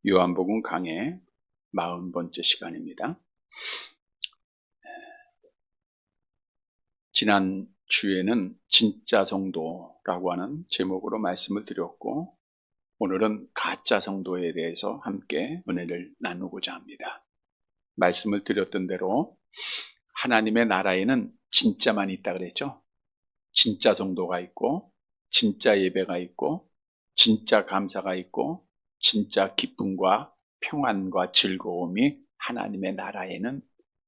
요한복음 강의 40번째 시간입니다. 지난 주에는 진짜 성도라고 하는 제목으로 말씀을 드렸고, 오늘은 가짜 성도에 대해서 함께 은혜를 나누고자 합니다. 말씀을 드렸던 대로 하나님의 나라에는 진짜만 있다 그랬죠. 진짜 성도가 있고, 진짜 예배가 있고, 진짜 감사가 있고, 진짜 기쁨과 평안과 즐거움이 하나님의 나라에는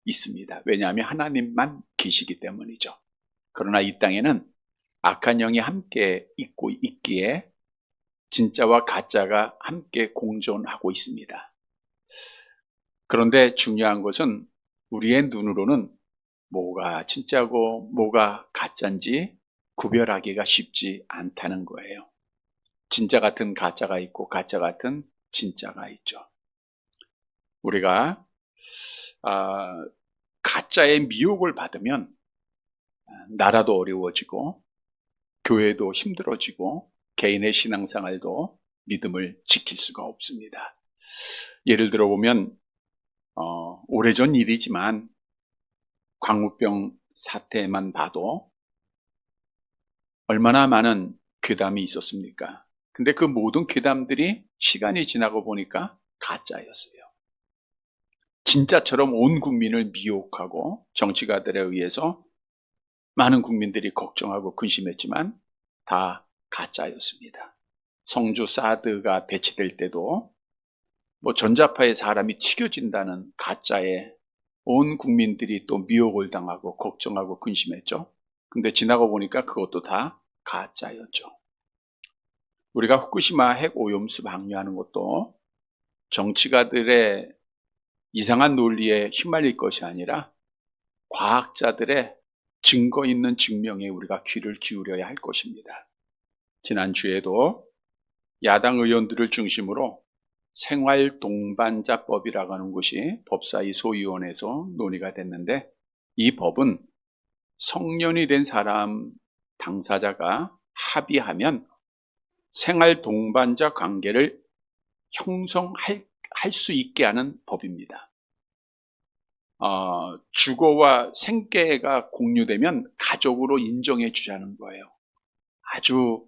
있습니다. 왜냐하면 하나님만 계시기 때문이죠. 그러나 이 땅에는 악한 영이 함께 있고 있기에 진짜와 가짜가 함께 공존하고 있습니다. 그런데 중요한 것은 우리의 눈으로는 뭐가 진짜고 뭐가 가짜인지 구별하기가 쉽지 않다는 거예요. 진짜 같은 가짜가 있고 가짜 같은 진짜가 있죠. 우리가 가짜의 미혹을 받으면 나라도 어려워지고 교회도 힘들어지고 개인의 신앙생활도 믿음을 지킬 수가 없습니다. 예를 들어 보면 오래전 일이지만 광우병 사태만 봐도 얼마나 많은 괴담이 있었습니까? 근데 그 모든 괴담들이 시간이 지나고 보니까 가짜였어요. 진짜처럼 온 국민을 미혹하고 정치가들에 의해서 많은 국민들이 걱정하고 근심했지만 다 가짜였습니다. 성주 사드가 배치될 때도 전자파에 사람이 튀겨진다는 가짜에 온 국민들이 또 미혹을 당하고 걱정하고 근심했죠. 근데 지나고 보니까 그것도 다 가짜였죠. 우리가 후쿠시마 핵 오염수 방류하는 것도 정치가들의 이상한 논리에 휘말릴 것이 아니라 과학자들의 증거 있는 증명에 우리가 귀를 기울여야 할 것입니다. 지난주에도 야당 의원들을 중심으로 생활동반자법이라고 하는 것이 법사위 소위원회에서 논의가 됐는데, 이 법은 성년이 된 사람 당사자가 합의하면 생활동반자 관계를 형성할 수 있게 하는 법입니다. 주거와 생계가 공유되면 가족으로 인정해 주자는 거예요. 아주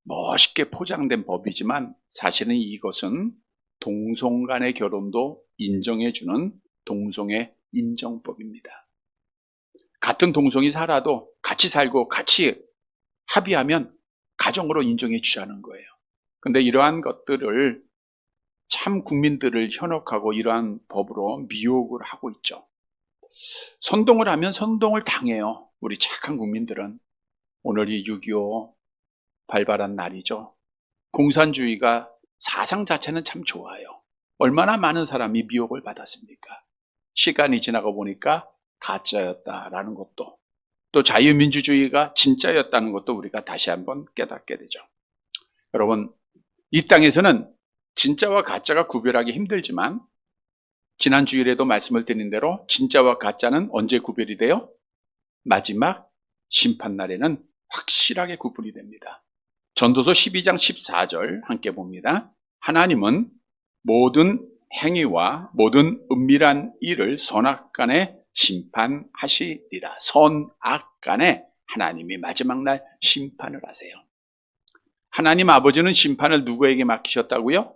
멋있게 포장된 법이지만 사실은 이것은 동성 간의 결혼도 인정해 주는 동성애 인정법입니다. 같은 동성이 살아도 같이 살고 같이 합의하면 가정으로 인정해 주자는 거예요. 근데 이러한 것들을 참 국민들을 현혹하고 이러한 법으로 미혹을 하고 있죠. 선동을 하면 선동을 당해요. 우리 착한 국민들은. 오늘이 6.25 발발한 날이죠. 공산주의가 사상 자체는 참 좋아요. 얼마나 많은 사람이 미혹을 받았습니까? 시간이 지나고 보니까 가짜였다라는 것도, 또 자유민주주의가 진짜였다는 것도 우리가 다시 한번 깨닫게 되죠. 여러분, 이 땅에서는 진짜와 가짜가 구별하기 힘들지만 지난 주일에도 말씀을 드린 대로 진짜와 가짜는 언제 구별이 돼요? 마지막 심판날에는 확실하게 구분이 됩니다. 전도서 12장 14절 함께 봅니다. 하나님은 모든 행위와 모든 은밀한 일을 선악간에 심판하시리라. 선악간에 하나님이 마지막 날 심판을 하세요. 하나님 아버지는 심판을 누구에게 맡기셨다고요?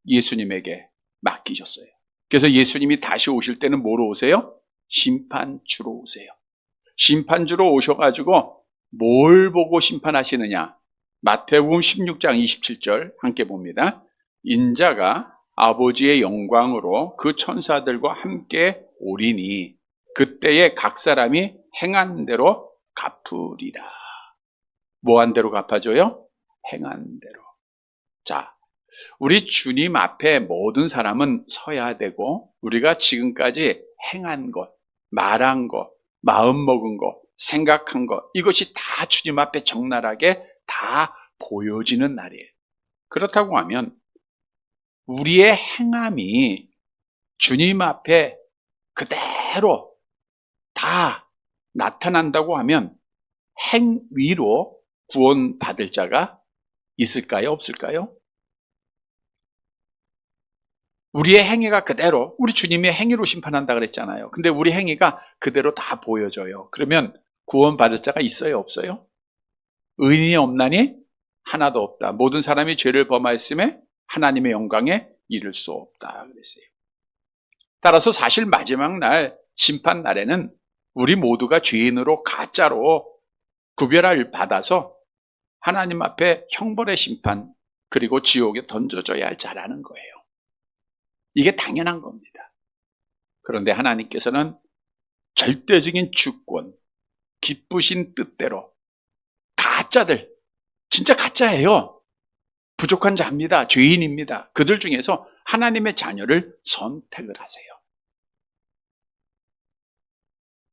예수님에게 맡기셨어요. 그래서 예수님이 다시 오실 때는 뭐로 오세요? 심판주로 오세요. 심판주로 오셔가지고 뭘 보고 심판하시느냐? 마태복음 16장 27절 함께 봅니다. 인자가 아버지의 영광으로 그 천사들과 함께 오리니 그때에 각 사람이 행한 대로 갚으리라. 뭐한 대로 갚아줘요? 행한 대로. 자, 우리 주님 앞에 모든 사람은 서야 되고, 우리가 지금까지 행한 것, 말한 것, 마음 먹은 것, 생각한 것, 이것이 다 주님 앞에 적나라하게 다 보여지는 날이에요. 그렇다고 하면 우리의 행함이 주님 앞에 그대로 다 나타난다고 하면 행위로 구원받을 자가 있을까요? 없을까요? 우리의 행위가 그대로, 우리 주님의 행위로 심판한다 그랬잖아요. 근데 우리 행위가 그대로 다 보여져요. 그러면 구원받을 자가 있어요, 없어요? 의인이 없나니 하나도 없다. 모든 사람이 죄를 범하였음에 하나님의 영광에 이를 수 없다 그랬어요. 따라서 사실 마지막 날, 심판 날에는 우리 모두가 죄인으로 가짜로 구별을 받아서 하나님 앞에 형벌의 심판, 그리고 지옥에 던져져야 할 자라는 거예요. 이게 당연한 겁니다. 그런데 하나님께서는 절대적인 주권, 기쁘신 뜻대로 가짜들, 진짜 가짜예요. 부족한 자입니다. 죄인입니다. 그들 중에서 하나님의 자녀를 선택을 하세요.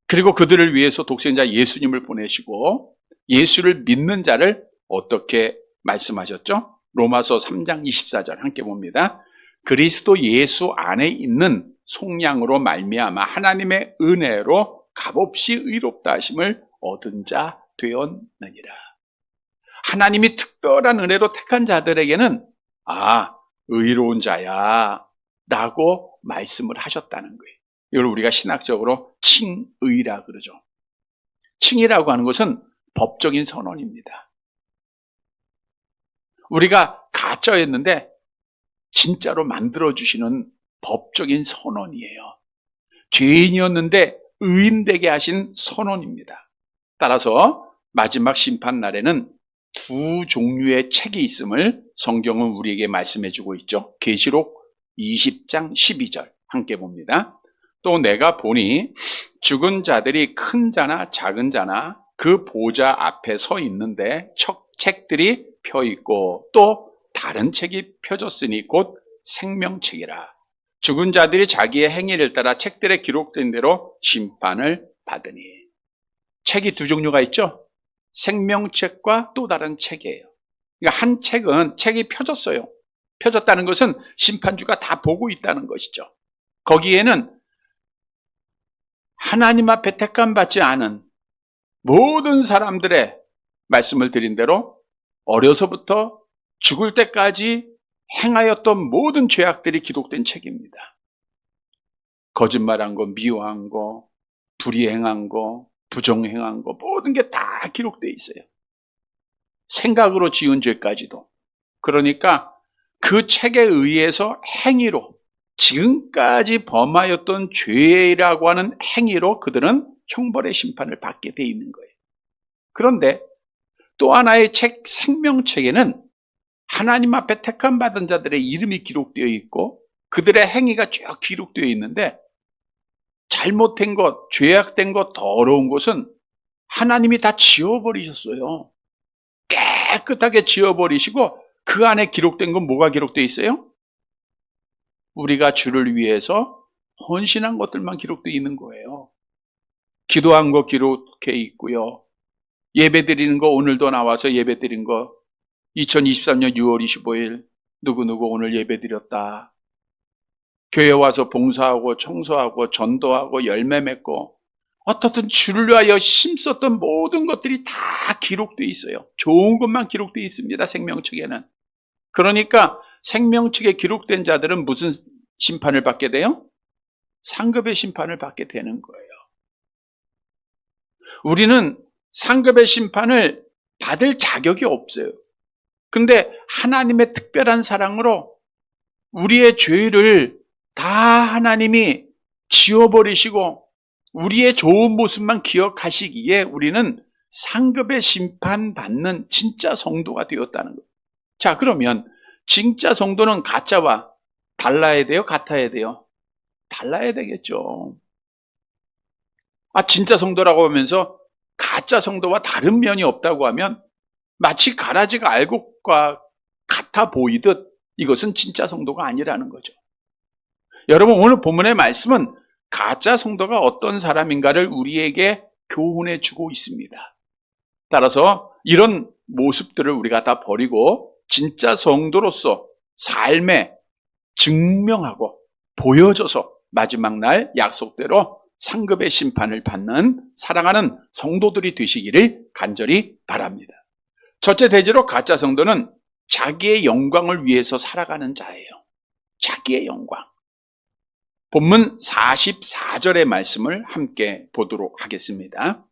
그리고 그들을 위해서 독생자 예수님을 보내시고 예수를 믿는 자를 어떻게 말씀하셨죠? 로마서 3장 24절 함께 봅니다. 그리스도 예수 안에 있는 속량으로 말미암아 하나님의 은혜로 값없이 의롭다 하심을 얻은 자 되었느니라. 하나님이 특별한 은혜로 택한 자들에게는 의로운 자야 라고 말씀을 하셨다는 거예요. 이걸 우리가 신학적으로 칭의라 그러죠. 칭의라고 하는 것은 법적인 선언입니다. 우리가 가짜였는데 진짜로 만들어주시는 법적인 선언이에요. 죄인이었는데 의인되게 하신 선언입니다. 따라서 마지막 심판날에는 두 종류의 책이 있음을 성경은 우리에게 말씀해주고 있죠. 계시록 20장 12절 함께 봅니다. 또 내가 보니 죽은 자들이 큰 자나 작은 자나 그 보좌 앞에 서 있는데 책들이 펴 있고 또 다른 책이 펴졌으니 곧 생명책이라. 죽은 자들이 자기의 행위를 따라 책들에 기록된 대로 심판을 받으니. 책이 두 종류가 있죠. 생명책과 또 다른 책이에요. 그러니까 한 책은 책이 펴졌어요. 펴졌다는 것은 심판주가 다 보고 있다는 것이죠. 거기에는 하나님 앞에 택함받지 않은 모든 사람들의 말씀을 드린 대로 어려서부터 죽을 때까지 행하였던 모든 죄악들이 기록된 책입니다. 거짓말한 거, 미워한 거, 불의행한 거, 부정행한 거 모든 게 다 기록되어 있어요. 생각으로 지은 죄까지도. 그러니까 그 책에 의해서 행위로 지금까지 범하였던 죄라고 하는 행위로 그들은 형벌의 심판을 받게 돼 있는 거예요. 그런데 또 하나의 책, 생명책에는 하나님 앞에 택함받은 자들의 이름이 기록되어 있고 그들의 행위가 쭉 기록되어 있는데 잘못된 것, 죄악된 것, 더러운 것은 하나님이 다 지워버리셨어요. 깨끗하게 지워버리시고 그 안에 기록된 건 뭐가 기록되어 있어요? 우리가 주를 위해서 헌신한 것들만 기록되어 있는 거예요. 기도한 거 기록해 있고요. 예배 드리는 거 오늘도 나와서 예배 드린 거 2023년 6월 25일 누구누구 오늘 예배 드렸다. 교회 와서 봉사하고 청소하고 전도하고 열매 맺고 어떻든 주를 위하여 힘썼던 모든 것들이 다 기록되어 있어요. 좋은 것만 기록되어 있습니다. 생명책에는. 그러니까 생명책에 기록된 자들은 무슨 심판을 받게 돼요? 상급의 심판을 받게 되는 거예요. 우리는 상급의 심판을 받을 자격이 없어요. 근데 하나님의 특별한 사랑으로 우리의 죄를 다 하나님이 지워버리시고 우리의 좋은 모습만 기억하시기에 우리는 상급의 심판받는 진짜 성도가 되었다는 거예요. 자, 그러면 진짜 성도는 가짜와 달라야 돼요? 같아야 돼요? 달라야 되겠죠. 진짜 성도라고 하면서 가짜 성도와 다른 면이 없다고 하면 마치 가라지가 알곡과 같아 보이듯 이것은 진짜 성도가 아니라는 거죠. 여러분, 오늘 본문의 말씀은 가짜 성도가 어떤 사람인가를 우리에게 교훈해 주고 있습니다. 따라서 이런 모습들을 우리가 다 버리고 진짜 성도로서 삶에 증명하고 보여줘서 마지막 날 약속대로 상급의 심판을 받는 사랑하는 성도들이 되시기를 간절히 바랍니다. 첫째 대지로 가짜 성도는 자기의 영광을 위해서 살아가는 자예요. 자기의 영광. 본문 44절의 말씀을 함께 보도록 하겠습니다.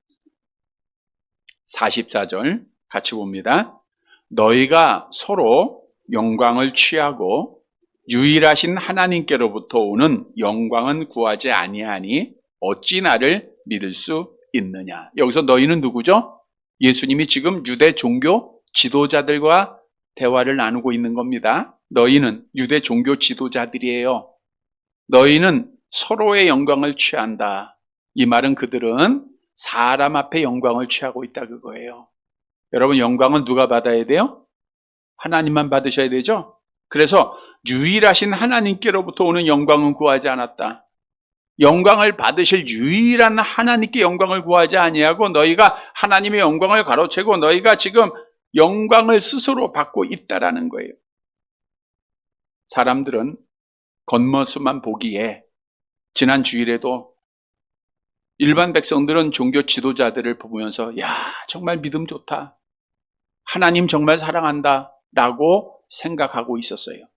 44절 같이 봅니다. 너희가 서로 영광을 취하고 유일하신 하나님께로부터 오는 영광은 구하지 아니하니 어찌 나를 믿을 수 있느냐. 여기서 너희는 누구죠? 예수님이 지금 유대 종교 지도자들과 대화를 나누고 있는 겁니다. 너희는 유대 종교 지도자들이에요. 너희는 서로의 영광을 취한다. 이 말은 그들은 사람 앞에 영광을 취하고 있다 그거예요. 여러분, 영광은 누가 받아야 돼요? 하나님만 받으셔야 되죠? 그래서 유일하신 하나님께로부터 오는 영광은 구하지 않았다. 영광을 받으실 유일한 하나님께 영광을 구하지 아니하고 너희가 하나님의 영광을 가로채고 너희가 지금 영광을 스스로 받고 있다라는 거예요. 사람들은 겉모습만 보기에 지난 주일에도 일반 백성들은 종교 지도자들을 보면서 야, 정말 믿음 좋다. 하나님 정말 사랑한다 라고 생각하고 있었어요.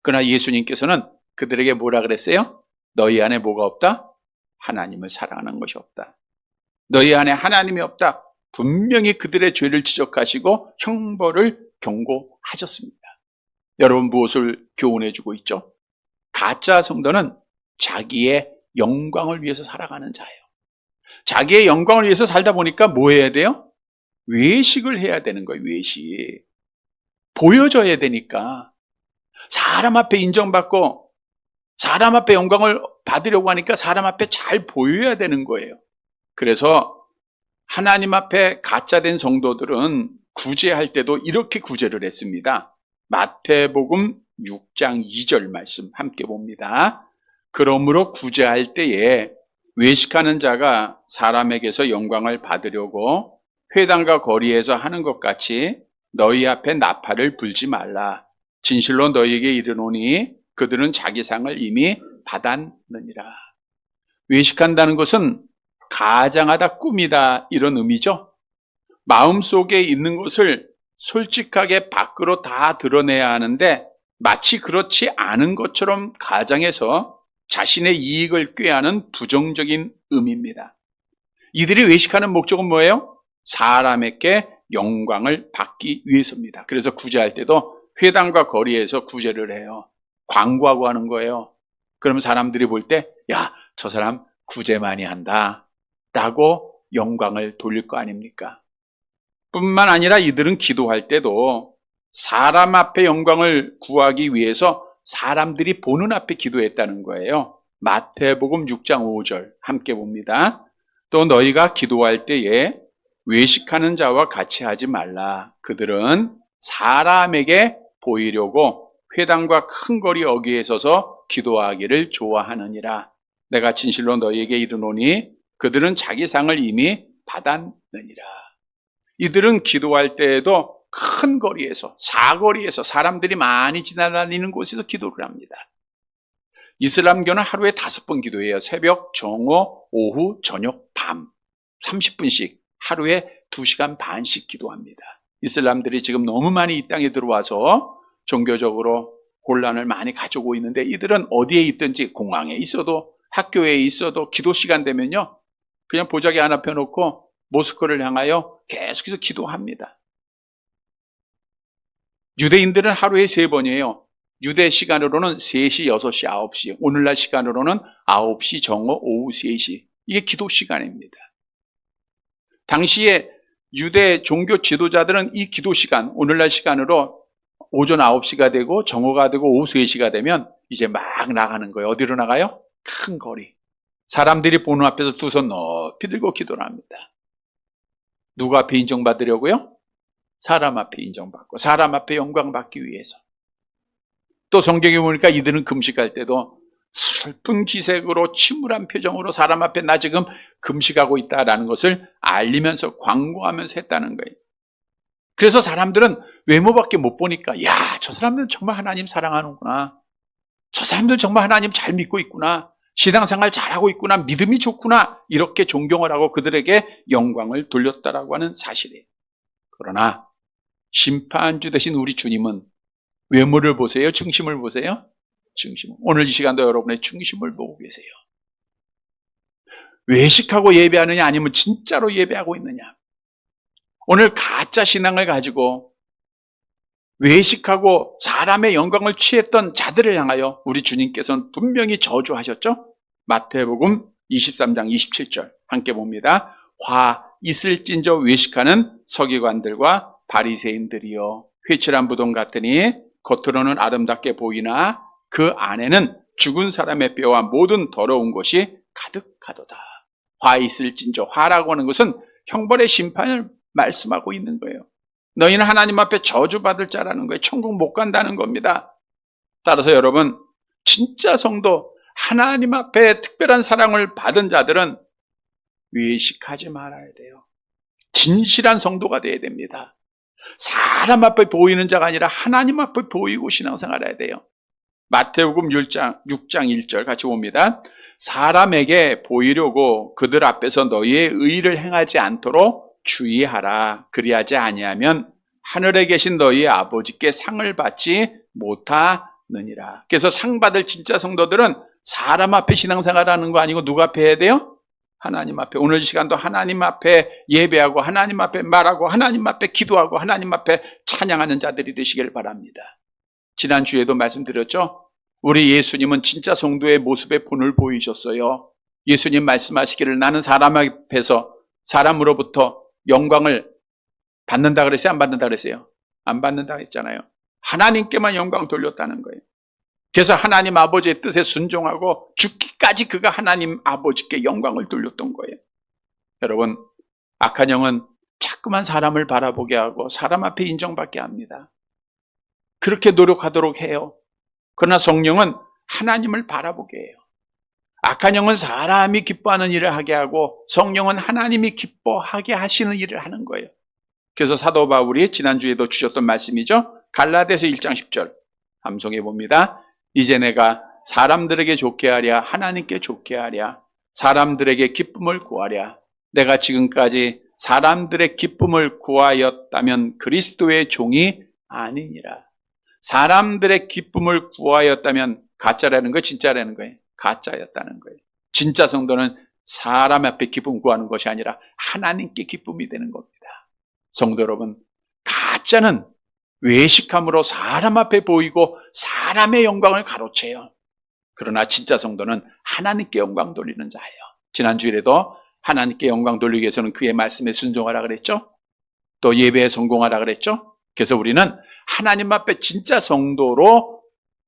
그러나 예수님께서는 그들에게 뭐라 그랬어요? 너희 안에 뭐가 없다? 하나님을 사랑하는 것이 없다. 너희 안에 하나님이 없다. 분명히 그들의 죄를 지적하시고 형벌을 경고하셨습니다. 여러분, 무엇을 교훈해주고 있죠? 가짜 성도는 자기의 영광을 위해서 살아가는 자예요. 자기의 영광을 위해서 살다 보니까 뭐 해야 돼요? 외식을 해야 되는 거예요. 외식. 보여져야 되니까. 사람 앞에 인정받고 사람 앞에 영광을 받으려고 하니까 사람 앞에 잘 보여야 되는 거예요. 그래서 하나님 앞에 가짜된 성도들은 구제할 때도 이렇게 구제를 했습니다. 마태복음 6장 2절 말씀 함께 봅니다. 그러므로 구제할 때에 외식하는 자가 사람에게서 영광을 받으려고 회당과 거리에서 하는 것 같이 너희 앞에 나팔을 불지 말라. 진실로 너희에게 이르노니 그들은 자기 상을 이미 받았느니라. 외식한다는 것은 가장하다, 꿈이다 이런 의미죠. 마음속에 있는 것을 솔직하게 밖으로 다 드러내야 하는데 마치 그렇지 않은 것처럼 가장해서 자신의 이익을 꾀하는 부정적인 의미입니다. 이들이 외식하는 목적은 뭐예요? 사람에게 영광을 받기 위해서입니다. 그래서 구제할 때도 회당과 거리에서 구제를 해요. 광고하고 하는 거예요. 그러면 사람들이 볼 때, 야, 저 사람 구제 많이 한다 라고 영광을 돌릴 거 아닙니까? 뿐만 아니라 이들은 기도할 때도 사람 앞에 영광을 구하기 위해서 사람들이 보는 앞에 기도했다는 거예요. 마태복음 6장 5절 함께 봅니다. 또 너희가 기도할 때에 외식하는 자와 같이 하지 말라. 그들은 사람에게 보이려고 회당과 큰 거리 어귀에 서서 기도하기를 좋아하느니라. 내가 진실로 너희에게 이르노니 그들은 자기 상을 이미 받았느니라. 이들은 기도할 때에도 큰 거리에서, 사거리에서 사람들이 많이 지나다니는 곳에서 기도를 합니다. 이슬람교는 하루에 5번 기도해요. 새벽, 정오, 오후, 저녁, 밤 30분씩 하루에 2시간 반씩 기도합니다. 이슬람들이 지금 너무 많이 이 땅에 들어와서 종교적으로 혼란을 많이 가지고 있는데 이들은 어디에 있든지 공항에 있어도 학교에 있어도 기도 시간 되면요 그냥 보자기 하나 펴놓고 모스크를 향하여 계속해서 기도합니다. 유대인들은 하루에 3번이에요. 유대 시간으로는 3시, 6시, 9시, 오늘날 시간으로는 9시, 정오, 오후 3시. 이게 기도 시간입니다. 당시에 유대 종교 지도자들은 이 기도 시간, 오늘날 시간으로 오전 9시가 되고 정오가 되고 오후 3시가 되면 이제 막 나가는 거예요. 어디로 나가요? 큰 거리. 사람들이 보는 앞에서 두 손 높이 들고 기도를 합니다. 누구 앞에 인정받으려고요? 사람 앞에 인정받고 사람 앞에 영광 받기 위해서. 또 성경에 보니까 이들은 금식할 때도 슬픈 기색으로 침울한 표정으로 사람 앞에 나 지금 금식하고 있다라는 것을 알리면서 광고하면서 했다는 거예요. 그래서 사람들은 외모밖에 못 보니까 야, 저 사람들은 정말 하나님 사랑하는구나. 저 사람들 정말 하나님 잘 믿고 있구나. 신앙생활 잘하고 있구나. 믿음이 좋구나. 이렇게 존경을 하고 그들에게 영광을 돌렸다라고 하는 사실이에요. 그러나 심판주 되신 우리 주님은 외모를 보세요? 중심을 보세요? 중심. 오늘 이 시간도 여러분의 중심을 보고 계세요. 외식하고 예배하느냐 아니면 진짜로 예배하고 있느냐. 오늘 가짜 신앙을 가지고 외식하고 사람의 영광을 취했던 자들을 향하여 우리 주님께서는 분명히 저주하셨죠. 마태복음 23장 27절 함께 봅니다. 화 있을진저 외식하는 서기관들과 바리새인들이여, 회칠한 부동 같으니 겉으로는 아름답게 보이나 그 안에는 죽은 사람의 뼈와 모든 더러운 것이 가득하도다. 화 있을진저, 화라고 하는 것은 형벌의 심판을 말씀하고 있는 거예요. 너희는 하나님 앞에 저주받을 자라는 거예요. 천국 못 간다는 겁니다. 따라서 여러분, 진짜 성도, 하나님 앞에 특별한 사랑을 받은 자들은 외식하지 말아야 돼요. 진실한 성도가 되어야 됩니다. 사람 앞에 보이는 자가 아니라 하나님 앞에 보이고 신앙생활해야 돼요. 마태복음 6장 1절 같이 봅니다. 사람에게 보이려고 그들 앞에서 너희의 의를 행하지 않도록 주의하라. 그리하지 아니하면 하늘에 계신 너희의 아버지께 상을 받지 못하느니라. 그래서 상 받을 진짜 성도들은 사람 앞에 신앙생활하는 거 아니고 누구 앞에 해야 돼요? 하나님 앞에. 오늘 이 시간도 하나님 앞에 예배하고 하나님 앞에 말하고 하나님 앞에 기도하고 하나님 앞에 찬양하는 자들이 되시길 바랍니다. 지난주에도 말씀드렸죠? 우리 예수님은 진짜 성도의 모습의 본을 보이셨어요. 예수님 말씀하시기를 나는 사람 앞에서 사람으로부터 영광을 받는다 그랬어요? 안 받는다 그랬어요? 안 받는다 했잖아요. 하나님께만 영광 돌렸다는 거예요. 그래서 하나님 아버지의 뜻에 순종하고 죽기까지 그가 하나님 아버지께 영광을 돌렸던 거예요. 여러분, 악한 영은 자꾸만 사람을 바라보게 하고 사람 앞에 인정받게 합니다. 그렇게 노력하도록 해요. 그러나 성령은 하나님을 바라보게 해요. 악한 영은 사람이 기뻐하는 일을 하게 하고 성령은 하나님이 기뻐하게 하시는 일을 하는 거예요. 그래서 사도 바울이 지난주에도 주셨던 말씀이죠. 갈라디아서 1장 10절 함송해 봅니다. 이제 내가 사람들에게 좋게 하랴 하나님께 좋게 하랴 사람들에게 기쁨을 구하랴. 내가 지금까지 사람들의 기쁨을 구하였다면 그리스도의 종이 아니니라. 사람들의 기쁨을 구하였다면 가짜라는 거예요? 진짜라는 거예요? 가짜였다는 거예요. 진짜 성도는 사람 앞에 기쁨 구하는 것이 아니라 하나님께 기쁨이 되는 겁니다. 성도 여러분, 가짜는 외식함으로 사람 앞에 보이고 사람의 영광을 가로채요. 그러나 진짜 성도는 하나님께 영광 돌리는 자예요. 지난주에도 하나님께 영광 돌리기 위해서는 그의 말씀에 순종하라 그랬죠. 또 예배에 성공하라 그랬죠. 그래서 우리는 하나님 앞에 진짜 성도로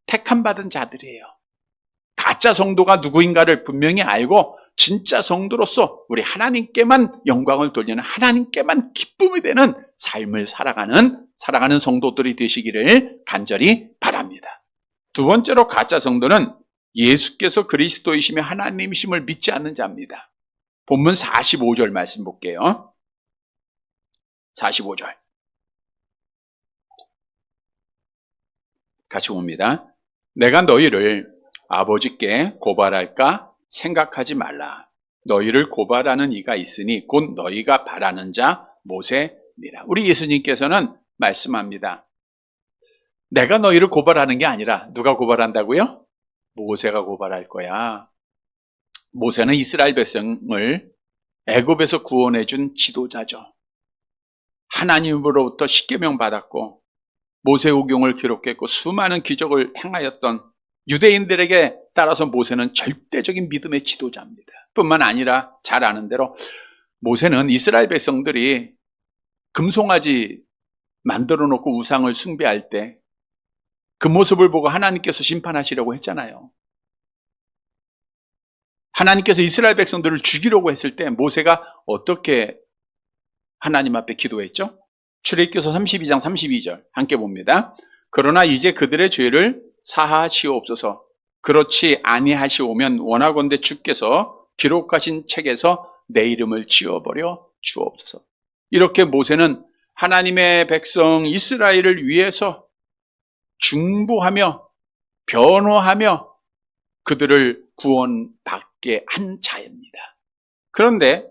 택함받은 자들이에요. 가짜 성도가 누구인가를 분명히 알고 진짜 성도로서 우리 하나님께만 영광을 돌리는 하나님께만 기쁨이 되는 삶을 살아가는 성도들이 되시기를 간절히 바랍니다. 두 번째로 가짜 성도는 예수께서 그리스도이시며 하나님이심을 믿지 않는 자입니다. 본문 45절 말씀 볼게요. 45절 같이 봅니다. 내가 너희를 아버지께 고발할까 생각하지 말라. 너희를 고발하는 이가 있으니 곧 너희가 바라는 자 모세니라. 우리 예수님께서는 말씀합니다. 내가 너희를 고발하는 게 아니라 누가 고발한다고요? 모세가 고발할 거야. 모세는 이스라엘 백성을 애굽에서 구원해 준 지도자죠. 하나님으로부터 십계명 받았고 모세오경을 기록했고 수많은 기적을 행하였던 유대인들에게 따라서 모세는 절대적인 믿음의 지도자입니다. 뿐만 아니라 잘 아는 대로 모세는 이스라엘 백성들이 금송아지 만들어 놓고 우상을 숭배할 때 그 모습을 보고 하나님께서 심판하시려고 했잖아요. 하나님께서 이스라엘 백성들을 죽이려고 했을 때 모세가 어떻게 하나님 앞에 기도했죠? 출애굽기서 32장 32절 함께 봅니다. 그러나 이제 그들의 죄를 사하시옵소서. 그렇지 아니하시오면 원하건대 주께서 기록하신 책에서 내 이름을 지워버려 주옵소서. 이렇게 모세는 하나님의 백성 이스라엘을 위해서 중보하며 변호하며 그들을 구원받게 한 자입니다. 그런데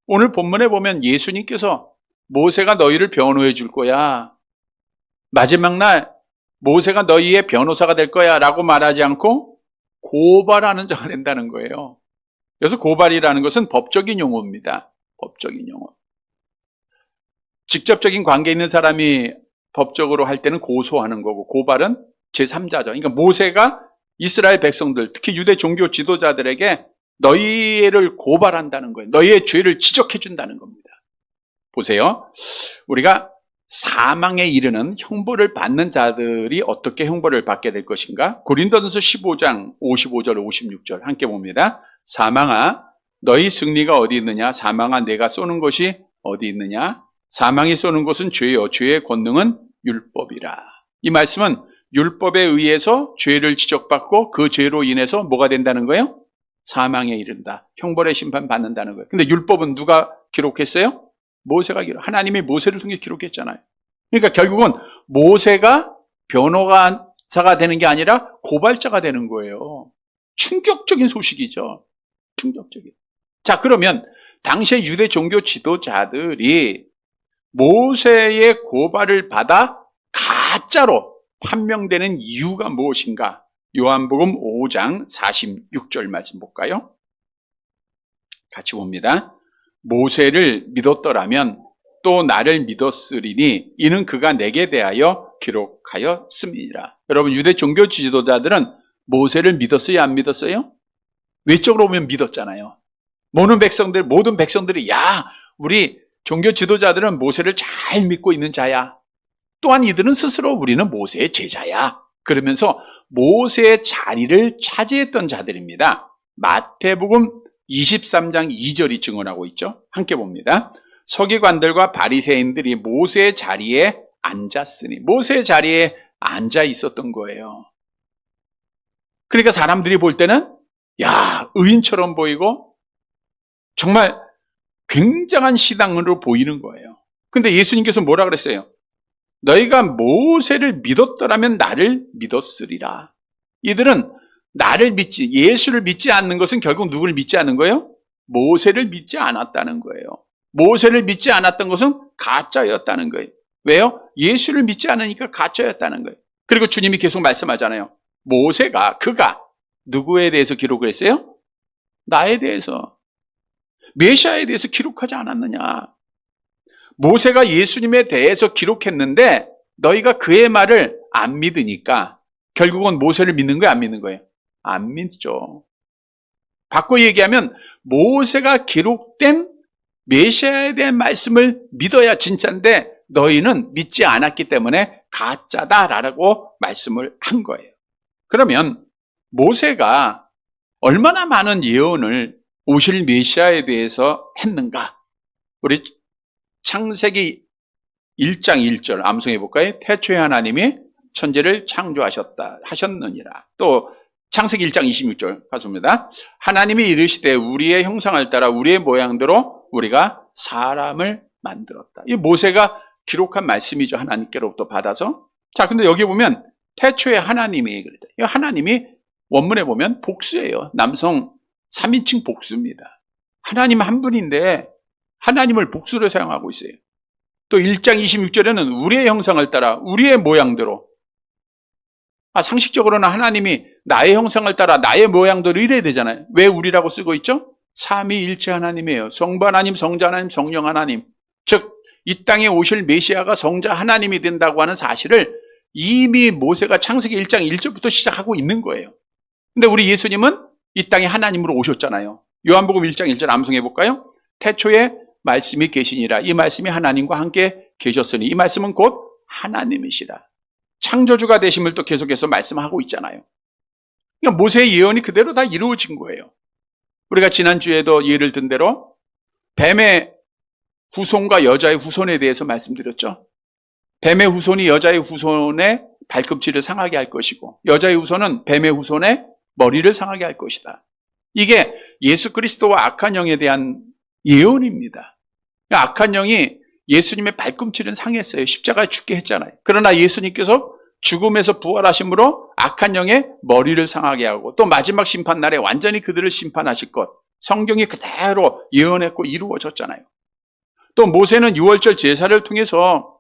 오늘 본문에 보면 예수님께서 모세가 너희를 변호해 줄 거야. 마지막 날 모세가 너희의 변호사가 될 거야 라고 말하지 않고 고발하는 자가 된다는 거예요. 그래서 고발이라는 것은 법적인 용어입니다. 법적인 용어. 직접적인 관계 있는 사람이 법적으로 할 때는 고소하는 거고, 고발은 제3자죠. 그러니까 모세가 이스라엘 백성들, 특히 유대 종교 지도자들에게 너희를 고발한다는 거예요. 너희의 죄를 지적해 준다는 겁니다. 보세요. 우리가 사망에 이르는 형벌을 받는 자들이 어떻게 형벌을 받게 될 것인가? 고린도전서 15장 55절 56절 함께 봅니다. 사망아 너희 승리가 어디 있느냐? 사망아 내가 쏘는 것이 어디 있느냐? 사망이 쏘는 것은 죄요 죄의 권능은 율법이라. 이 말씀은 율법에 의해서 죄를 지적받고 그 죄로 인해서 뭐가 된다는 거예요? 사망에 이른다. 형벌의 심판 받는다는 거예요. 근데 율법은 누가 기록했어요? 모세가 하나님이 모세를 통해 기록했잖아요. 그러니까 결국은 모세가 변호사가 되는 게 아니라 고발자가 되는 거예요. 충격적인 소식이죠. 충격적인. 자, 그러면 당시의 유대 종교 지도자들이 모세의 고발을 받아 가짜로 판명되는 이유가 무엇인가? 요한복음 5장 46절 말씀 볼까요? 같이 봅니다. 모세를 믿었더라면 또 나를 믿었으리니 이는 그가 내게 대하여 기록하였음이니라. 여러분, 유대 종교 지도자들은 모세를 믿었어요, 안 믿었어요? 외적으로 보면 믿었잖아요. 모든 백성들이 야, 우리 종교 지도자들은 모세를 잘 믿고 있는 자야. 또한 이들은 스스로 우리는 모세의 제자야. 그러면서 모세의 자리를 차지했던 자들입니다. 마태복음 23장 2절이 증언하고 있죠. 함께 봅니다. 서기관들과 바리새인들이 모세의 자리에 앉았으니, 모세의 자리에 앉아 있었던 거예요. 그러니까 사람들이 볼 때는 야, 의인처럼 보이고 정말 굉장한 신앙으로 보이는 거예요. 근데 예수님께서 뭐라 그랬어요? 너희가 모세를 믿었더라면 나를 믿었으리라. 이들은 나를 믿지, 예수를 믿지 않는 것은 결국 누구를 믿지 않는 거예요? 모세를 믿지 않았다는 거예요. 모세를 믿지 않았던 것은 가짜였다는 거예요. 왜요? 예수를 믿지 않으니까 가짜였다는 거예요. 그리고 주님이 계속 말씀하잖아요. 모세가, 그가 누구에 대해서 기록을 했어요? 나에 대해서, 메시아에 대해서 기록하지 않았느냐. 모세가 예수님에 대해서 기록했는데 너희가 그의 말을 안 믿으니까 결국은 모세를 믿는 거예요, 안 믿는 거예요? 안 믿죠. 바꿔 얘기하면 모세가 기록된 메시아에 대한 말씀을 믿어야 진짜인데 너희는 믿지 않았기 때문에 가짜다라고 말씀을 한 거예요. 그러면 모세가 얼마나 많은 예언을 오실 메시아에 대해서 했는가? 우리 창세기 1장 1절 암송해 볼까요? 태초에 하나님이 천지를 하셨느니라. 또 창세기 1장 26절 가져옵니다. 하나님이 이르시되 우리의 형상을 따라 우리의 모양대로 우리가 사람을 만들었다. 이 모세가 기록한 말씀이죠. 하나님께로부터 받아서. 자, 근데 여기 보면 태초에 하나님이 그랬다. 이 하나님이 원문에 보면 복수예요. 남성 3인칭 복수입니다. 하나님 한 분인데 하나님을 복수로 사용하고 있어요. 또 1장 26절에는 우리의 형상을 따라 우리의 모양대로. 상식적으로는 하나님이 나의 형상을 따라 나의 모양대로 이래야 되잖아요. 왜 우리라고 쓰고 있죠? 삼위일체 하나님이에요. 성부 하나님, 성자 하나님, 성령 하나님. 즉 이 땅에 오실 메시아가 성자 하나님이 된다고 하는 사실을 이미 모세가 창세기 1장 1절부터 시작하고 있는 거예요. 근데 우리 예수님은 이 땅에 하나님으로 오셨잖아요. 요한복음 1장 1절 암송해 볼까요? 태초에 말씀이 계시니라. 이 말씀이 하나님과 함께 계셨으니 이 말씀은 곧 하나님이시라. 창조주가 되심을 또 계속해서 말씀하고 있잖아요. 그러니까 모세의 예언이 그대로 다 이루어진 거예요. 우리가 지난주에도 예를 든 대로 뱀의 후손과 여자의 후손에 대해서 말씀드렸죠. 뱀의 후손이 여자의 후손의 발꿈치를 상하게 할 것이고 여자의 후손은 뱀의 후손의 머리를 상하게 할 것이다. 이게 예수 그리스도와 악한 영에 대한 예언입니다. 악한 영이 예수님의 발꿈치를 상했어요. 십자가에 죽게 했잖아요. 그러나 예수님께서 죽음에서 부활하심으로 악한 영의 머리를 상하게 하고 또 마지막 심판날에 완전히 그들을 심판하실 것, 성경이 그대로 예언했고 이루어졌잖아요. 또 모세는 유월절 제사를 통해서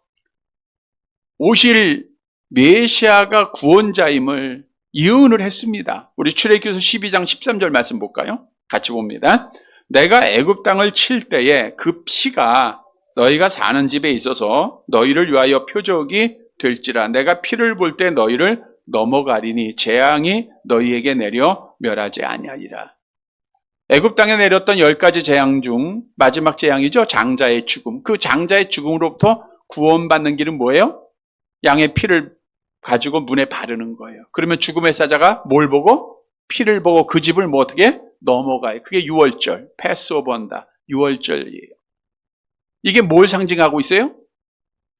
오실 메시아가 구원자임을 예언을 했습니다. 우리 출애굽기서 12장 13절 말씀 볼까요? 같이 봅니다. 내가 애굽 땅을 칠 때에 그 피가 너희가 사는 집에 있어서 너희를 위하여 표적이 될지라. 내가 피를 볼 때 너희를 넘어가리니 재앙이 너희에게 내려 멸하지 아니하리라. 애굽 땅에 내렸던 10가지 재앙 중 마지막 재앙이죠. 장자의 죽음. 그 장자의 죽음으로부터 구원받는 길은 뭐예요? 양의 피를 가지고 문에 바르는 거예요. 그러면 죽음의 사자가 뭘 보고? 피를 보고 그 집을 뭐 어떻게? 넘어가요. 그게 유월절, 패스오버한다. 유월절이에요. 이게 뭘 상징하고 있어요?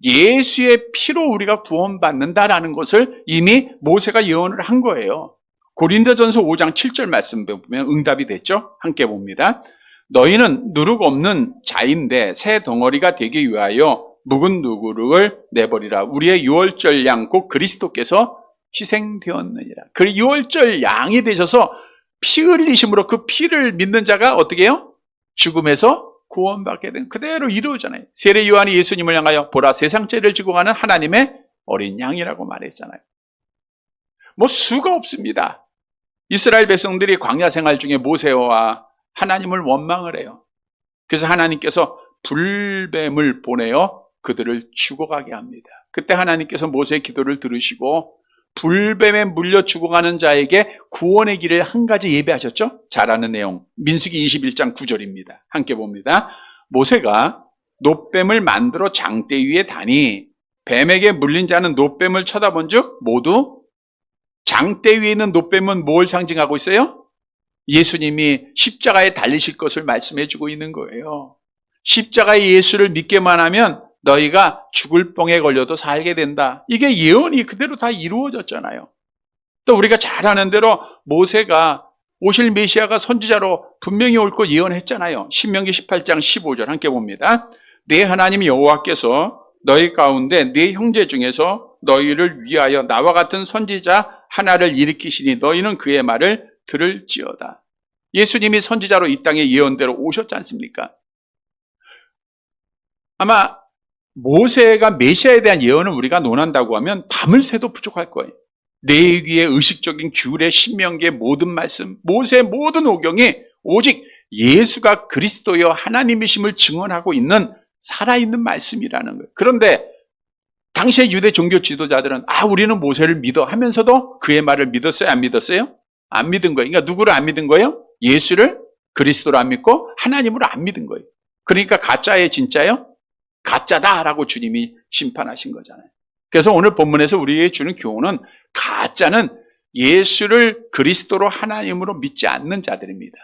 예수의 피로 우리가 구원받는다라는 것을 이미 모세가 예언을 한 거예요. 고린도전서 5장 7절 말씀 보면 응답이 됐죠? 함께 봅니다. 너희는 누룩 없는 자인데 새 덩어리가 되기 위하여 묵은 누구를 내버리라. 우리의 유월절 양 곧 그리스도께서 희생되었느니라. 그 유월절 양이 되셔서 피 흘리심으로 그 피를 믿는 자가 어떻게 해요? 죽음에서 구원받게 된 그대로 이루어잖아요. 세례 요한이 예수님을 향하여 보라 세상 죄를 지고 가는 하나님의 어린 양이라고 말했잖아요. 뭐 수가 없습니다. 이스라엘 백성들이 광야 생활 중에 모세와 하나님을 원망을 해요. 그래서 하나님께서 불뱀을 보내어 그들을 죽어가게 합니다. 그때 하나님께서 모세의 기도를 들으시고 불뱀에 물려 죽어가는 자에게 구원의 길을 한 가지 예배하셨죠? 잘 아는 내용 민수기 21장 9절입니다. 함께 봅니다. 모세가 놋뱀을 만들어 장대 위에 다니 뱀에게 물린 자는 놋뱀을 쳐다본 즉 모두 장대 위에 있는 놋뱀은 뭘 상징하고 있어요? 예수님이 십자가에 달리실 것을 말씀해 주고 있는 거예요. 십자가의 예수를 믿게만 하면 너희가 죽을 병에 걸려도 살게 된다. 이게 예언이 그대로 다 이루어졌잖아요. 또 우리가 잘 아는 대로 모세가 오실 메시아가 선지자로 분명히 올 거 예언했잖아요. 신명기 18장 15절 함께 봅니다. 네 하나님 여호와께서 너희 가운데 네 형제 중에서 너희를 위하여 나와 같은 선지자 하나를 일으키시니 너희는 그의 말을 들을지어다. 예수님이 선지자로 이 땅에 예언대로 오셨지 않습니까? 아마 모세가 메시아에 대한 예언을 우리가 논한다고 하면 밤을 새도 부족할 거예요. 레위기의 의식적인 규례, 신명기의 모든 말씀, 모세의 모든 오경이 오직 예수가 그리스도여 하나님이심을 증언하고 있는 살아있는 말씀이라는 거예요. 그런데 당시의 유대 종교 지도자들은 우리는 모세를 믿어 하면서도 그의 말을 믿었어요? 안 믿었어요? 안 믿은 거예요. 그러니까 누구를 안 믿은 거예요? 예수를 그리스도로 안 믿고 하나님으로 안 믿은 거예요. 그러니까 가짜예요, 진짜예요? 가짜다라고 주님이 심판하신 거잖아요. 그래서 오늘 본문에서 우리에게 주는 교훈은 가짜는 예수를 그리스도로 하나님으로 믿지 않는 자들입니다.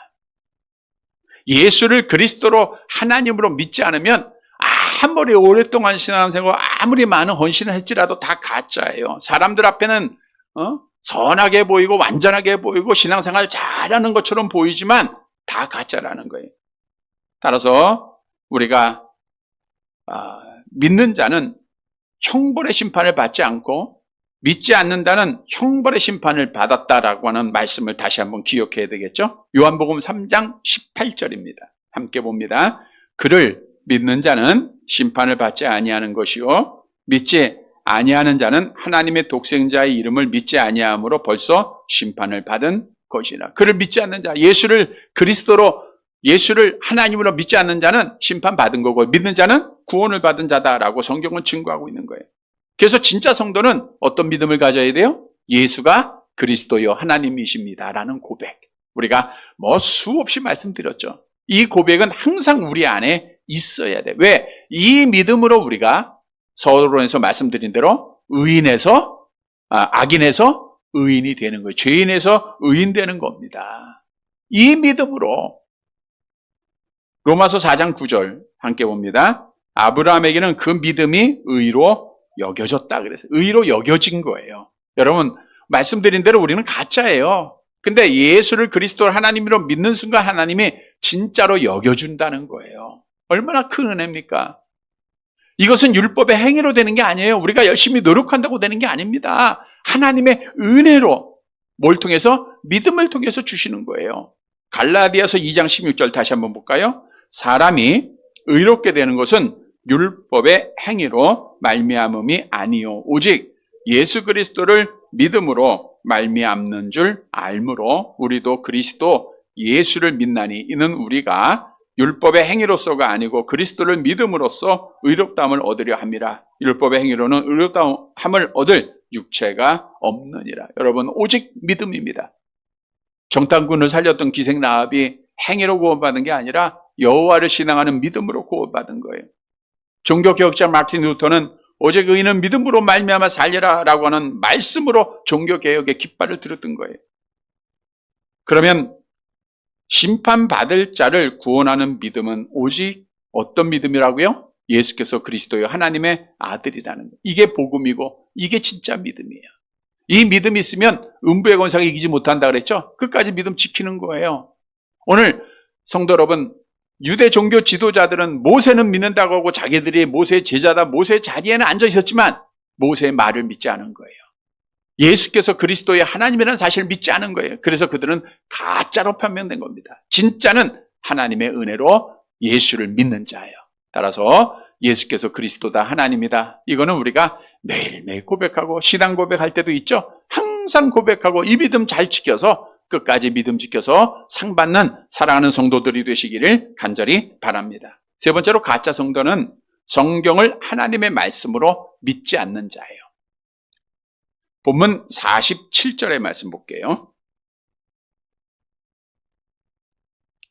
예수를 그리스도로 하나님으로 믿지 않으면 아무리 오랫동안 신앙생활 아무리 많은 헌신을 할지라도 다 가짜예요. 사람들 앞에는 선하게 보이고 완전하게 보이고 신앙생활 잘하는 것처럼 보이지만 다 가짜라는 거예요. 따라서 우리가 믿는 자는 형벌의 심판을 받지 않고 믿지 않는다는 형벌의 심판을 받았다라고 하는 말씀을 다시 한번 기억해야 되겠죠? 요한복음 3장 18절입니다. 함께 봅니다. 그를 믿는 자는 심판을 받지 아니하는 것이요 믿지 아니하는 자는 하나님의 독생자의 이름을 믿지 아니함으로 벌써 심판을 받은 것이라. 그를 믿지 않는 자, 예수를 하나님으로 믿지 않는 자는 심판받은 거고 믿는 자는 구원을 받은 자다라고 성경은 증거하고 있는 거예요. 그래서 진짜 성도는 어떤 믿음을 가져야 돼요? 예수가 그리스도여 하나님이십니다라는 고백. 우리가 수없이 말씀드렸죠. 이 고백은 항상 우리 안에 있어야 돼. 왜? 이 믿음으로 우리가 서론에서 말씀드린 대로 악인에서 의인이 되는 거예요. 죄인에서 의인 되는 겁니다. 이 믿음으로 로마서 4장 9절 함께 봅니다. 아브라함에게는 그 믿음이 의로 여겨졌다 그래서 의로 여겨진 거예요. 여러분 말씀드린 대로 우리는 가짜예요. 근데 예수를 그리스도 하나님으로 믿는 순간 하나님이 진짜로 여겨준다는 거예요. 얼마나 큰 은혜입니까? 이것은 율법의 행위로 되는 게 아니에요. 우리가 열심히 노력한다고 되는 게 아닙니다. 하나님의 은혜로 뭘 통해서? 믿음을 통해서 주시는 거예요. 갈라디아서 2장 16절 다시 한번 볼까요? 사람이 의롭게 되는 것은 율법의 행위로 말미암음이 아니요 오직 예수 그리스도를 믿음으로 말미암는 줄 알므로 우리도 그리스도 예수를 믿나니 이는 우리가 율법의 행위로서가 아니고 그리스도를 믿음으로써 의롭다함을 얻으려 함이라. 율법의 행위로는 의롭다함을 얻을 육체가 없느니라. 여러분, 오직 믿음입니다. 정탐꾼을 살렸던 기생 라합이 행위로 구원받은 게 아니라 여호와를 신앙하는 믿음으로 구원받은 거예요. 종교개혁자 마틴 루터는 오직 의인은 믿음으로 말미암아 살리라 라고 하는 말씀으로 종교개혁의 깃발을 들었던 거예요. 그러면 심판받을 자를 구원하는 믿음은 오직 어떤 믿음이라고요? 예수께서 그리스도의 하나님의 아들이라는 거예요. 이게 복음이고 이게 진짜 믿음이에요. 이 믿음이 있으면 음부의 권세가 이기지 못한다 그랬죠? 끝까지 믿음 지키는 거예요. 오늘 성도 여러분, 유대 종교 지도자들은 모세는 믿는다고 하고 자기들이 모세의 제자다, 모세의 자리에는 앉아 있었지만 모세의 말을 믿지 않은 거예요. 예수께서 그리스도의 하나님이라는 사실을 믿지 않은 거예요. 그래서 그들은 가짜로 판명된 겁니다. 진짜는 하나님의 은혜로 예수를 믿는 자예요. 따라서 예수께서 그리스도다, 하나님이다. 이거는 우리가 매일매일 고백하고 신앙 고백할 때도 있죠. 항상 고백하고 이 믿음 잘 지켜서 끝까지 믿음 지켜서 상 받는 사랑하는 성도들이 되시기를 간절히 바랍니다. 세 번째로 가짜 성도는 성경을 하나님의 말씀으로 믿지 않는 자예요. 본문 47절의 말씀 볼게요.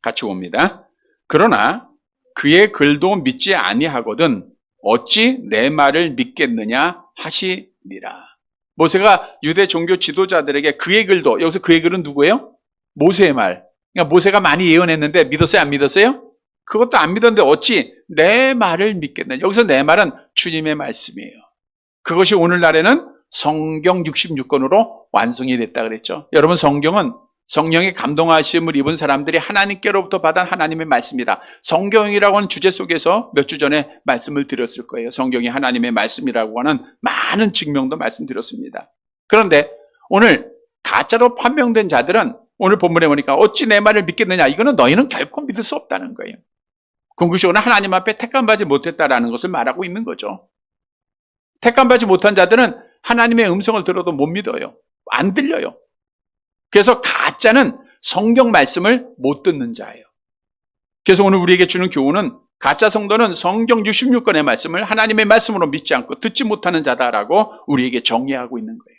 같이 봅니다. 그러나 그의 글도 믿지 아니하거든 어찌 내 말을 믿겠느냐 하시니라. 모세가 유대 종교 지도자들에게 그의 글도, 여기서 그의 글은 누구예요? 모세의 말. 그러니까 모세가 많이 예언했는데 믿었어요, 안 믿었어요? 그것도 안 믿었는데 어찌 내 말을 믿겠느냐. 여기서 내 말은 주님의 말씀이에요. 그것이 오늘날에는 성경 66권으로 완성이 됐다 그랬죠. 여러분, 성경은 성령의 감동하심을 입은 사람들이 하나님께로부터 받은 하나님의 말씀이다. 성경이라고 하는 주제 속에서 몇 주 전에 말씀을 드렸을 거예요. 성경이 하나님의 말씀이라고 하는 많은 증명도 말씀드렸습니다. 그런데 오늘 가짜로 판명된 자들은 오늘 본문에 보니까 어찌 내 말을 믿겠느냐. 이거는 너희는 결코 믿을 수 없다는 거예요. 궁극적으로 하나님 앞에 택함받지 못했다라는 것을 말하고 있는 거죠. 택함받지 못한 자들은 하나님의 음성을 들어도 못 믿어요. 안 들려요. 그래서 가짜는 성경 말씀을 못 듣는 자예요. 그래서 오늘 우리에게 주는 교훈은 가짜 성도는 성경 66권의 말씀을 하나님의 말씀으로 믿지 않고 듣지 못하는 자다라고 우리에게 정의하고 있는 거예요.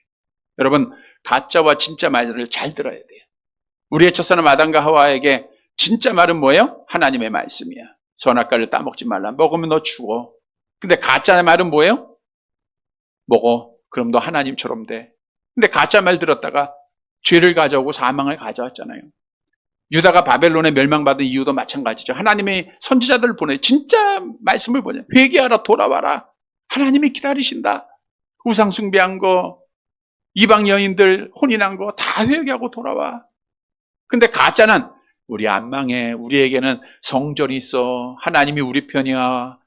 여러분, 가짜와 진짜 말을 잘 들어야 돼요. 우리의 첫사람 아담과 하와에게 진짜 말은 뭐예요? 하나님의 말씀이야. 선악과를 따먹지 말라. 먹으면 너 죽어. 근데 가짜 말은 뭐예요? 먹어. 그럼 너 하나님처럼 돼. 근데 가짜 말 들었다가 죄를 가져오고 사망을 가져왔잖아요. 유다가 바벨론에 멸망받은 이유도 마찬가지죠. 하나님의 선지자들을 보내 진짜 말씀을 보내. 회개하라, 돌아와라. 하나님이 기다리신다. 우상 숭배한 거, 이방 여인들 혼인한 거 다 회개하고 돌아와. 근데 가짜는 우리 안 망해. 우리에게는 성전이 있어. 하나님이 우리 편이야.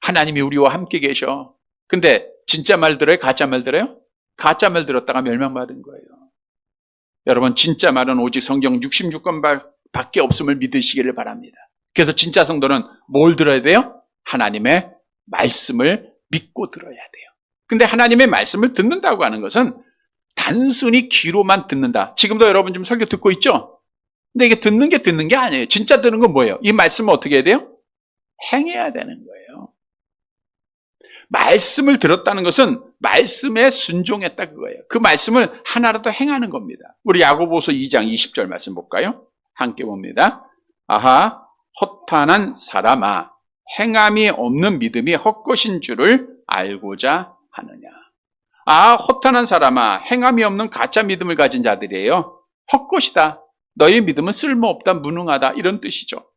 하나님이 우리와 함께 계셔. 근데 진짜 말 들어요? 가짜 말 들어요? 가짜 말 들었다가 멸망받은 거예요. 여러분, 진짜 말은 오직 성경 66권 밖에 없음을 믿으시기를 바랍니다. 그래서 진짜 성도는 뭘 들어야 돼요? 하나님의 말씀을 믿고 들어야 돼요. 근데 하나님의 말씀을 듣는다고 하는 것은 단순히 귀로만 듣는다. 지금도 여러분 좀 설교 듣고 있죠? 근데 이게 듣는 게 아니에요. 진짜 듣는 건 뭐예요? 이 말씀을 어떻게 해야 돼요? 행해야 되는 거예요. 말씀을 들었다는 것은 말씀에 순종했다 그거예요. 그 말씀을 하나라도 행하는 겁니다. 우리 야고보서 2장 20절 말씀 볼까요? 함께 봅니다. 아하, 허탄한 사람아, 행함이 없는 믿음이 헛것인 줄을 알고자 하느냐. 아, 허탄한 사람아, 행함이 없는 가짜 믿음을 가진 자들이에요. 헛것이다. 너의 믿음은 쓸모없다, 무능하다, 이런 뜻이죠.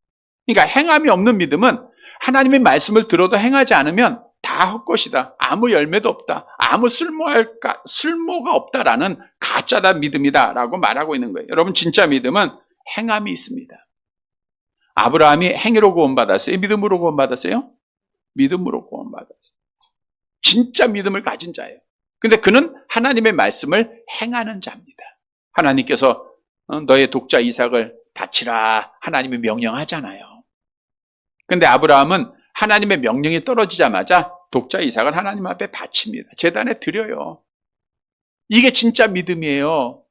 그러니까 행함이 없는 믿음은 하나님의 말씀을 들어도 행하지 않으면 다 헛것이다. 아무 열매도 없다. 아무 쓸모가 없다라는 가짜다 믿음이다라고 말하고 있는 거예요. 여러분, 진짜 믿음은 행함이 있습니다. 아브라함이 행위로 구원받았어요? 믿음으로 구원받았어요? 믿음으로 구원받았어요. 진짜 믿음을 가진 자예요. 근데 그는 하나님의 말씀을 행하는 자입니다. 하나님께서 너의 독자 이삭을 바치라 하나님이 명령하잖아요. 근데 아브라함은 하나님의 명령이 떨어지자마자 독자 이삭을 하나님 앞에 바칩니다. 제단에 드려요. 이게 진짜 믿음이에요.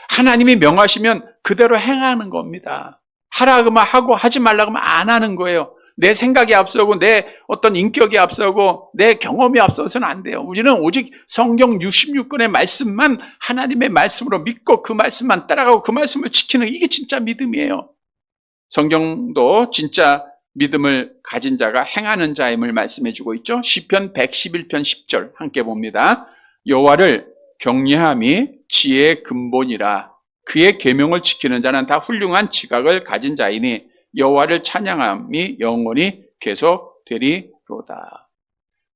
하나님이 명하시면 그대로 행하는 겁니다. 하라 그러면 하고 하지 말라 그러면 안 하는 거예요. 내 생각이 앞서고 내 어떤 인격이 앞서고 내 경험이 앞서서는 안 돼요. 우리는 오직 성경 66권의 말씀만 하나님의 말씀으로 믿고 그 말씀만 따라가고 그 말씀을 지키는 이게 진짜 믿음이에요. 성경도 진짜 믿음을 가진 자가 행하는 자임을 말씀해 주고 있죠. 시편 111편 10절 함께 봅니다. 여호와를 경외함이 지혜의 근본이라 그의 계명을 지키는 자는 다 훌륭한 지각을 가진 자이니 여호와를 찬양함이 영원히 계속되리로다.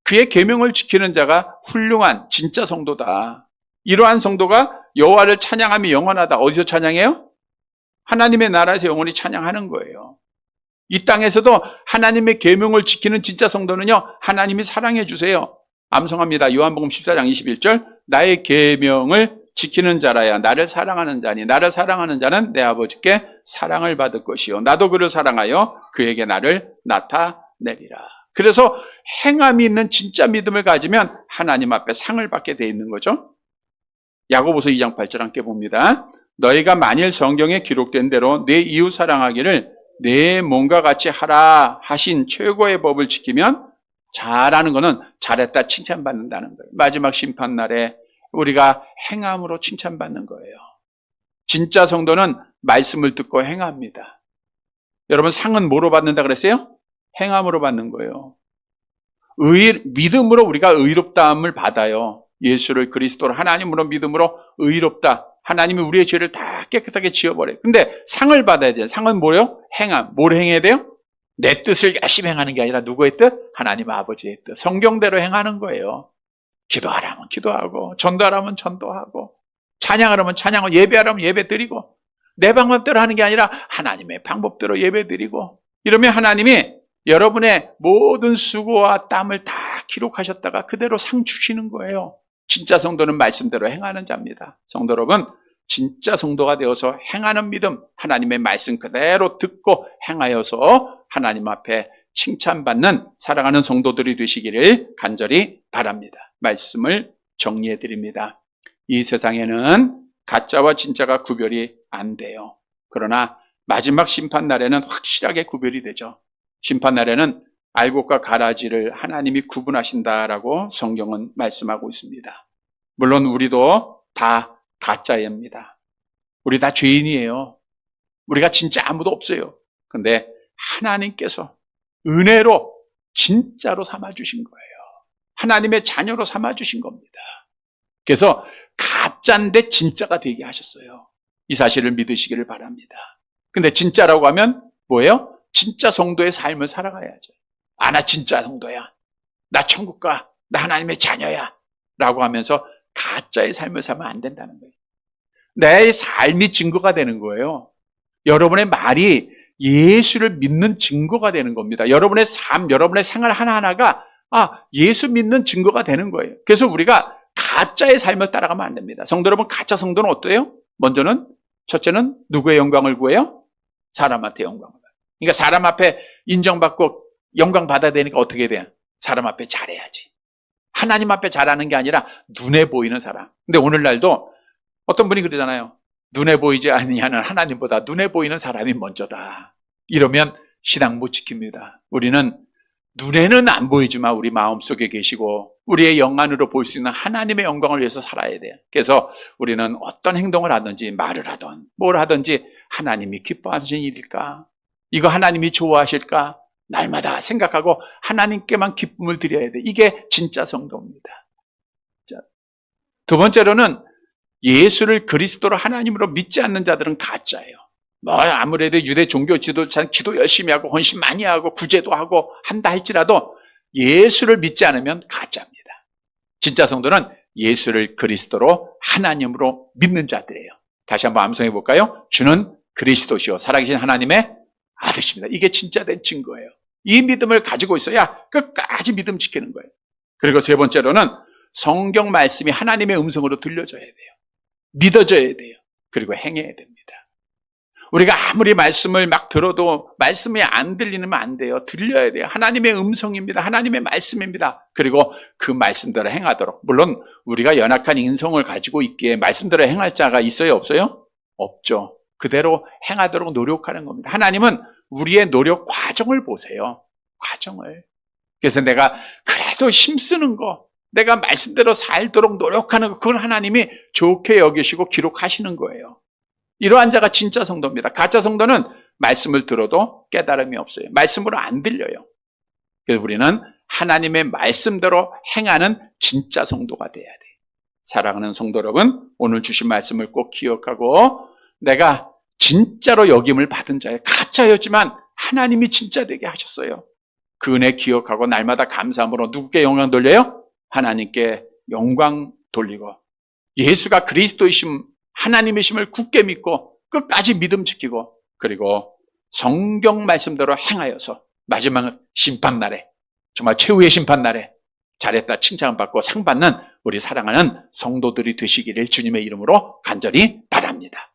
그의 계명을 지키는 자가 훌륭한 진짜 성도다. 이러한 성도가 여호와를 찬양함이 영원하다. 어디서 찬양해요? 하나님의 나라에서 영원히 찬양하는 거예요. 이 땅에서도 하나님의 계명을 지키는 진짜 성도는요, 하나님이 사랑해 주세요. 암송합니다. 요한복음 14장 21절 나의 계명을 지키는 자라야 나를 사랑하는 자니 나를 사랑하는 자는 내 아버지께 사랑을 받을 것이요 나도 그를 사랑하여 그에게 나를 나타내리라. 그래서 행함이 있는 진짜 믿음을 가지면 하나님 앞에 상을 받게 돼 있는 거죠. 야고보서 2장 8절 함께 봅니다. 너희가 만일 성경에 기록된 대로 내 이웃 사랑하기를 내 몸과 같이 하라 하신 최고의 법을 지키면 잘하는 거는 잘했다 칭찬받는다는 거예요. 마지막 심판날에 우리가 행함으로 칭찬받는 거예요. 진짜 성도는 말씀을 듣고 행합니다. 여러분 상은 뭐로 받는다 그랬어요? 행함으로 받는 거예요. 믿음으로 우리가 의롭다함을 받아요. 예수를 그리스도로 하나님으로 믿음으로 의롭다. 하나님이 우리의 죄를 다 깨끗하게 지워버려요. 근데 상을 받아야 돼요. 상은 뭐예요? 행함. 뭘 행해야 돼요? 내 뜻을 열심히 행하는 게 아니라 누구의 뜻? 하나님 아버지의 뜻. 성경대로 행하는 거예요. 기도하라면 기도하고 전도하라면 전도하고 찬양하라면 찬양하고 예배하라면 예배 드리고 내 방법대로 하는 게 아니라 하나님의 방법대로 예배 드리고 이러면 하나님이 여러분의 모든 수고와 땀을 다 기록하셨다가 그대로 상 주시는 거예요. 진짜 성도는 말씀대로 행하는 자입니다. 성도 여러분, 진짜 성도가 되어서 행하는 믿음, 하나님의 말씀 그대로 듣고 행하여서 하나님 앞에 칭찬받는 사랑하는 성도들이 되시기를 간절히 바랍니다. 말씀을 정리해 드립니다. 이 세상에는 가짜와 진짜가 구별이 안 돼요. 그러나 마지막 심판날에는 확실하게 구별이 되죠. 심판날에는 알곡과 가라지를 하나님이 구분하신다라고 성경은 말씀하고 있습니다. 물론 우리도 다 가짜입니다. 우리 다 죄인이에요. 우리가 진짜 아무도 없어요. 근데 하나님께서 은혜로 진짜로 삼아주신 거예요. 하나님의 자녀로 삼아주신 겁니다. 그래서 가짜인데 진짜가 되게 하셨어요. 이 사실을 믿으시기를 바랍니다. 근데 진짜라고 하면 뭐예요? 진짜 성도의 삶을 살아가야죠. 아, 나 진짜 성도야. 나 천국 가. 나 하나님의 자녀야. 라고 하면서 가짜의 삶을 살면 안 된다는 거예요. 내 삶이 증거가 되는 거예요. 여러분의 말이 예수를 믿는 증거가 되는 겁니다. 여러분의 삶, 여러분의 생활 하나하나가 예수 믿는 증거가 되는 거예요. 그래서 우리가 가짜의 삶을 따라가면 안 됩니다. 성도 여러분, 가짜 성도는 어때요? 먼저는, 첫째는 누구의 영광을 구해요? 사람한테 영광을. 그러니까 사람 앞에 인정받고 영광 받아야 되니까 어떻게 돼요? 사람 앞에 잘해야지. 하나님 앞에 잘하는 게 아니라 눈에 보이는 사람. 근데 오늘날도 어떤 분이 그러잖아요. 눈에 보이지 않냐는 하나님보다 눈에 보이는 사람이 먼저다. 이러면 신앙 못 지킵니다. 우리는 눈에는 안 보이지만 우리 마음속에 계시고 우리의 영안으로 볼 수 있는 하나님의 영광을 위해서 살아야 돼요. 그래서 우리는 어떤 행동을 하든지 말을 하든 뭘 하든지 하나님이 기뻐하시는 일일까? 이거 하나님이 좋아하실까? 날마다 생각하고 하나님께만 기쁨을 드려야 돼. 이게 진짜 성도입니다. 자, 두 번째로는 예수를 그리스도로 하나님으로 믿지 않는 자들은 가짜예요. 아무래도 유대 종교 지도자는 기도 열심히 하고 헌신 많이 하고 구제도 하고 한다 할지라도 예수를 믿지 않으면 가짜입니다. 진짜 성도는 예수를 그리스도로 하나님으로 믿는 자들이에요. 다시 한번 암송해 볼까요? 주는 그리스도시요 살아계신 하나님의 아들입니다. 이게 진짜 된 증거예요. 이 믿음을 가지고 있어야 끝까지 믿음 지키는 거예요. 그리고 세 번째로는 성경 말씀이 하나님의 음성으로 들려져야 돼요. 믿어져야 돼요. 그리고 행해야 됩니다. 우리가 아무리 말씀을 막 들어도 말씀이 안 들리면 안 돼요. 들려야 돼요. 하나님의 음성입니다. 하나님의 말씀입니다. 그리고 그 말씀대로 행하도록. 물론 우리가 연약한 인성을 가지고 있기에 말씀대로 행할 자가 있어요? 없어요? 없죠. 그대로 행하도록 노력하는 겁니다. 하나님은 우리의 노력 과정을 보세요. 과정을. 그래서 내가 그래도 힘쓰는 거, 내가 말씀대로 살도록 노력하는 거, 그걸 하나님이 좋게 여기시고 기록하시는 거예요. 이러한 자가 진짜 성도입니다. 가짜 성도는 말씀을 들어도 깨달음이 없어요. 말씀으로 안 들려요. 그래서 우리는 하나님의 말씀대로 행하는 진짜 성도가 돼야 돼요. 사랑하는 성도 여러분, 오늘 주신 말씀을 꼭 기억하고 내가 진짜로 여김을 받은 자예요. 가짜였지만 하나님이 진짜 되게 하셨어요. 그 은혜 기억하고 날마다 감사함으로 누구께 영광 돌려요? 하나님께 영광 돌리고 예수가 그리스도이심 하나님이심을 굳게 믿고 끝까지 믿음 지키고 그리고 성경 말씀대로 행하여서 마지막 심판날에 정말 최후의 심판날에 잘했다 칭찬받고 상 받는 우리 사랑하는 성도들이 되시기를 주님의 이름으로 간절히 바랍니다.